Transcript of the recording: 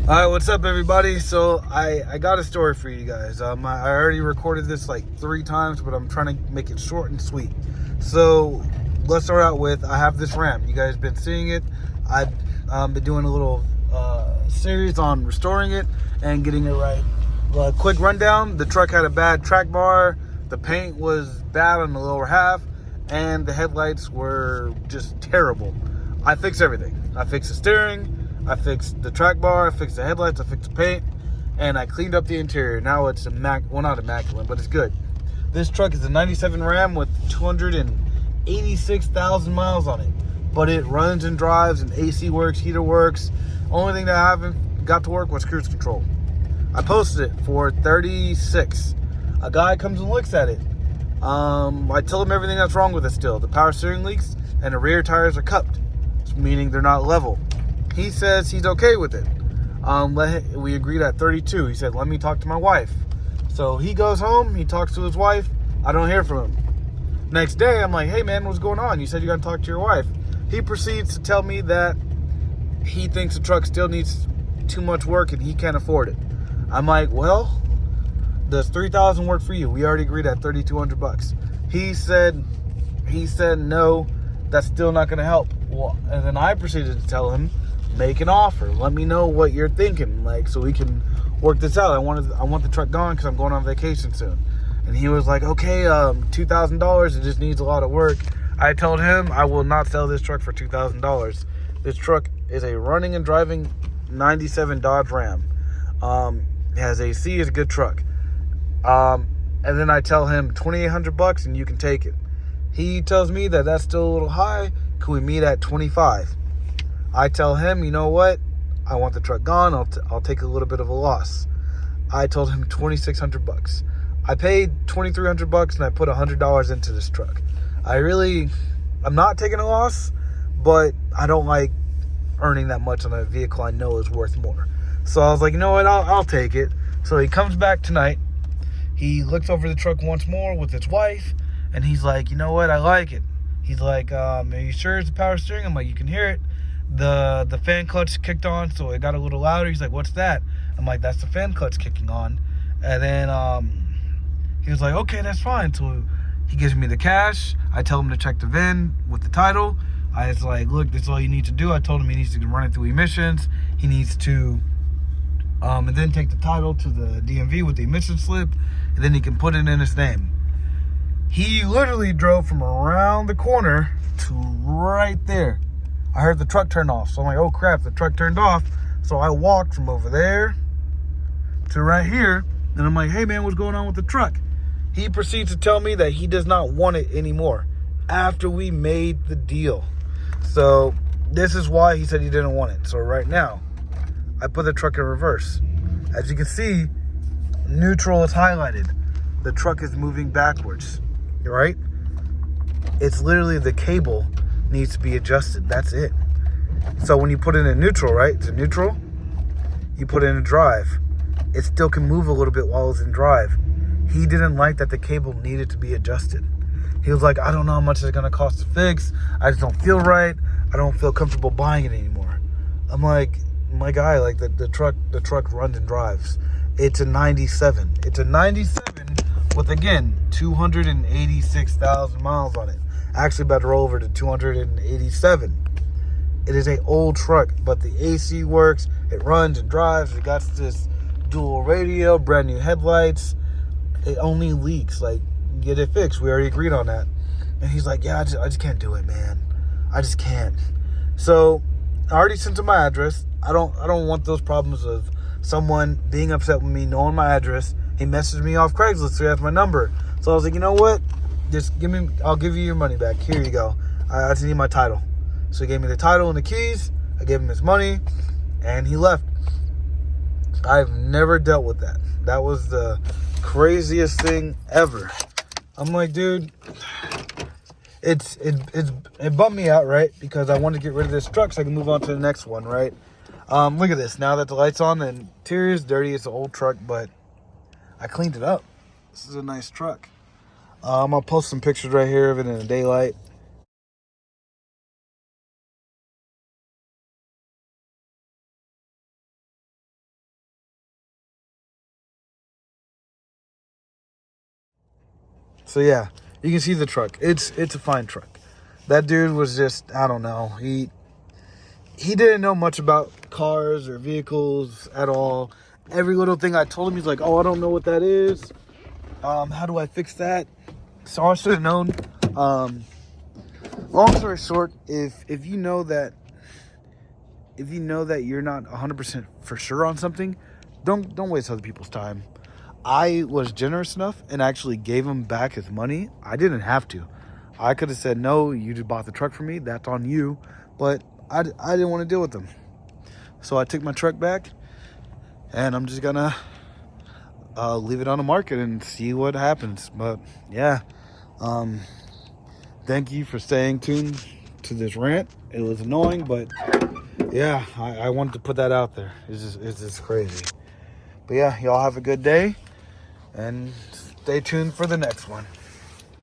All right, what's up, everybody? So I got a story for you guys. I already recorded this like 3 times, but I'm trying to make it short and sweet. So let's start out with, I have this Ram. You guys been seeing it. I've been doing a little series on restoring it and getting it right. Quick rundown: the truck had a bad track bar, the paint was bad on the lower half, and the headlights were just terrible. I fixed everything. I fixed the steering, I fixed the track bar, I fixed the headlights, I fixed the paint, and I cleaned up the interior. Now it's well, not immaculate, but it's good. This truck is a 97 Ram with 286,000 miles on it, but it runs and drives, and AC works, heater works. Only thing that I haven't got to work was cruise control. I posted it for 36. A guy comes and looks at it. I tell him everything that's wrong with it still. The power steering leaks and the rear tires are cupped, meaning they're not level. He says he's okay with it. We agreed at 32. He said, let me talk to my wife. So he goes home, he talks to his wife. I don't hear from him. Next day, I'm like, hey man, what's going on? You said you got to talk to your wife. He proceeds to tell me that he thinks the truck still needs too much work and he can't afford it. I'm like, well, does $3,000 work for you? We already agreed at $3,200. He said no, that's still not going to help. Well, and then I proceeded to tell him, make an offer. Let me know what you're thinking, like, so we can work this out. I want the truck gone because I'm going on vacation soon. And he was like, okay, $2,000. It just needs a lot of work. I told him I will not sell this truck for $2,000. This truck is a running and driving 97 Dodge Ram. It has AC. It's a good truck. And then I tell him $2,800 and you can take it. He tells me that that's still a little high. Can we meet at 25? I tell him, you know what? I want the truck gone. I'll take a little bit of a loss. I told him $2,600. I paid $2,300 and I put $100 into this truck. I'm not taking a loss, but I don't like earning that much on a vehicle I know is worth more. So I was like, you know what? I'll take it. So he comes back tonight. He looks over the truck once more with his wife, and he's like, you know what? I like it. He's like, are you sure it's the power steering? I'm like, you can hear it. The fan clutch kicked on, so it got a little louder. He's like, what's that? I'm like, that's the fan clutch kicking on. And then he was like, okay, that's fine. So he gives me the cash. I tell him to check the VIN with the title. I was like, look, this is all you need to do. I told him he needs to run it through emissions. He needs to and then take the title to the DMV with the emission slip, and then he can put it in his name. He literally drove from around the corner to right there. I heard the truck turn off. So I'm like, oh crap, the truck turned off. So I walked from over there to right here. And I'm like, hey man, what's going on with the truck? He proceeds to tell me that he does not want it anymore after we made the deal. So this is why he said he didn't want it. So right now, I put the truck in reverse. As you can see, neutral is highlighted. The truck is moving backwards, right? It's literally the cable needs to be adjusted. That's it. So when you put it in neutral, right? It's a neutral. You put it in drive. It still can move a little bit while it's in drive. He didn't like that the cable needed to be adjusted. He was like, I don't know how much it's going to cost to fix. I just don't feel right. I don't feel comfortable buying it anymore. I'm like, my guy, like the truck runs and drives. It's a 97. It's a 97 with, again, 286,000 miles on it. Actually about to roll over to 287. It is an old truck, but the AC works. It runs and drives. It got this dual radio, brand new headlights. It only leaks. Like, get it fixed. We already agreed on that. And he's like, yeah, I just can't do it, man. I just can't. So I already sent him my address. I don't want those problems of someone being upset with me, knowing my address. He messaged me off Craigslist, so he has my number. So I was like, you know what? I'll give you your money back. Here you go. I just need my title. So he gave me the title and the keys. I gave him his money, and he left. I've never dealt with that. That was the craziest thing ever. I'm like, dude, it bummed me out, right? Because I wanted to get rid of this truck so I can move on to the next one, right? Look at this. Now that the light's on, the interior is dirty. It's an old truck, but I cleaned it up. This is a nice truck. I'll post some pictures right here of it in the daylight. So yeah, you can see the truck. It's a fine truck. That dude was just, I don't know. He didn't know much about cars or vehicles at all. Every little thing I told him, he's like, oh, I don't know what that is. How do I fix that? So I should have known. Long story short, if you know that you're not 100% for sure on something, don't waste other people's time. I was generous enough and actually gave him back his money. I didn't have to. I could have said, no, you just bought the truck for me. That's on you. But I didn't want to deal with them. So I took my truck back, and I'm just going to leave it on the market and see what happens. But, yeah. Thank you for staying tuned to this rant. It was annoying, but, yeah, I wanted to put that out there. It's just crazy. But, yeah, y'all have a good day, and stay tuned for the next one.